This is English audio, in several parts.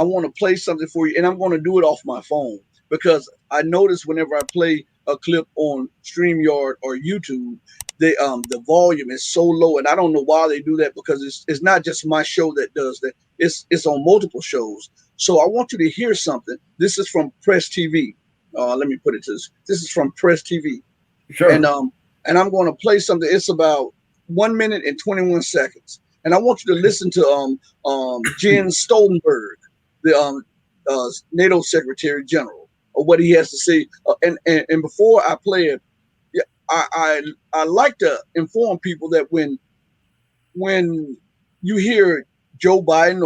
want to play something for you, and I'm going to do it off my phone because I notice whenever I play a clip on StreamYard or YouTube, the volume is so low, and I don't know why they do that because it's not just my show that does that. It's on multiple shows. So I want you to hear something. This is from Press TV. Let me put it to this. This is from Press TV, and Sure. I'm going to play something. It's about 1 minute and 21 seconds, and I want you to listen to Jens Stoltenberg, the NATO Secretary General, or what he has to say. And before I play it, yeah, I like to inform people that when you hear Joe Biden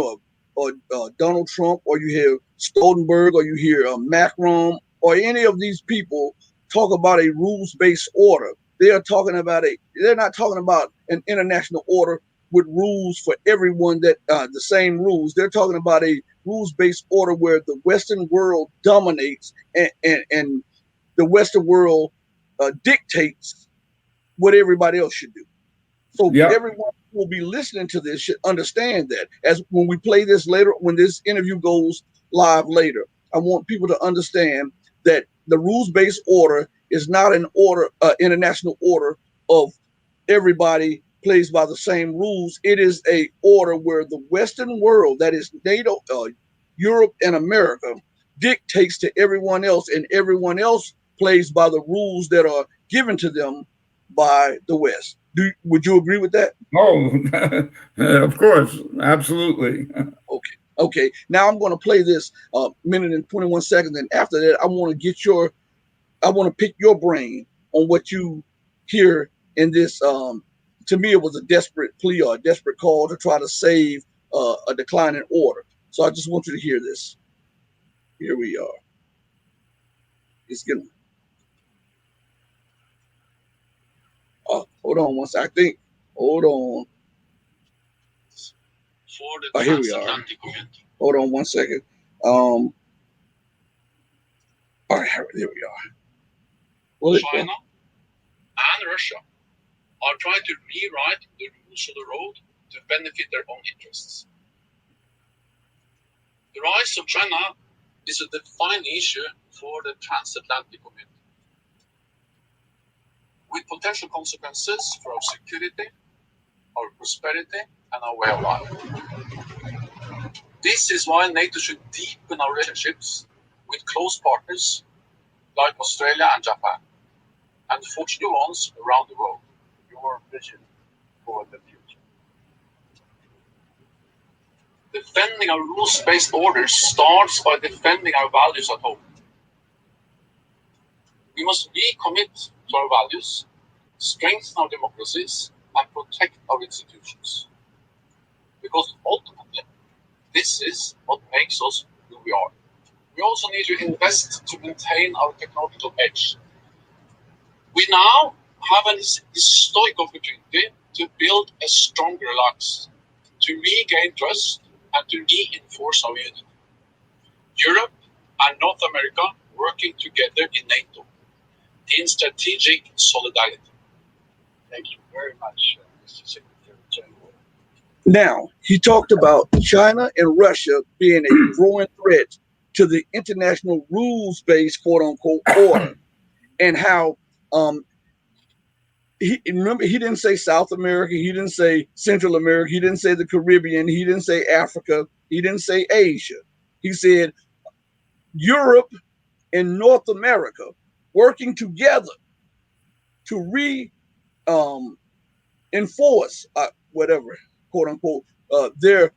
or Donald Trump, or you hear Stoltenberg, or you hear Macron, or any of these people talk about a rules-based order, they're not talking about an international order with rules for everyone, that the same rules. They're talking about a rules-based order where the Western world dominates, and the Western world dictates what everybody else should do. So Yep. everyone who will be listening to this should understand that. As when we play this later, when this interview goes live later, I want people to understand that the rules-based order is not an order, international order of everybody plays by the same rules. It is a order where the Western world, that is NATO, Europe, and America, dictates to everyone else, and everyone else plays by the rules that are given to them by the West. Would you agree with that? Oh, of course, absolutely. Okay. Okay. Now I'm going to play this minute and 21 seconds, and after that, I want to pick your brain on what you hear in this. To me, it was a desperate plea or a desperate call to try to save a declining order. So I just want you to hear this. Here we are. It's getting. Hold on once. I think. Hold on. For the here we are. Hold on 1 second. All right, here we are. Well, China and Russia are trying to rewrite the rules of the road to benefit their own interests. The rise of China is a defining issue for the transatlantic community, with potential consequences for our security, our prosperity, and our way of life. This is why NATO should deepen our relationships with close partners like Australia and Japan, and fortunate ones around the world. Your vision for the future. Defending our rules-based orders starts by defending our values at home. We must recommit to our values, strengthen our democracies, and protect our institutions. Because ultimately, this is what makes us who we are. We also need to invest to maintain our technological edge. We now have an historic opportunity to build a stronger alliance, to regain trust, and to reinforce our unity. Europe and North America working together in NATO, in strategic solidarity. Thank you very much, Mr. Secretary General. Now, he talked about China and Russia being a growing threat to the international rules-based quote-unquote order, and how remember, he didn't say South America, he didn't say Central America, he didn't say the Caribbean, he didn't say Africa, he didn't say Asia. He said Europe and North America working together to enforce whatever, quote unquote, their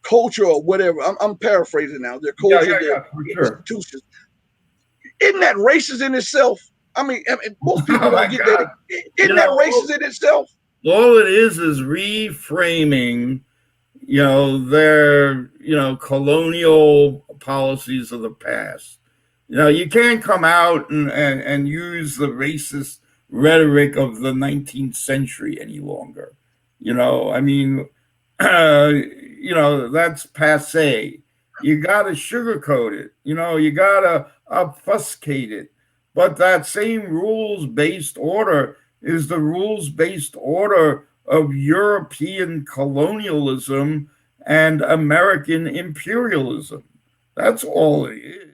culture or whatever. I'm paraphrasing now. Their culture, their For sure. institutions. Isn't that racist in itself? I mean most people don't get God. that. Isn't that racist in itself? All it is reframing, their, colonial policies of the past. You can't come out and use the racist rhetoric of the 19th century any longer. I mean, that's passe. You got to sugarcoat it. You got to obfuscate it. But that same rules-based order is the rules-based order of European colonialism and American imperialism. That's all it is.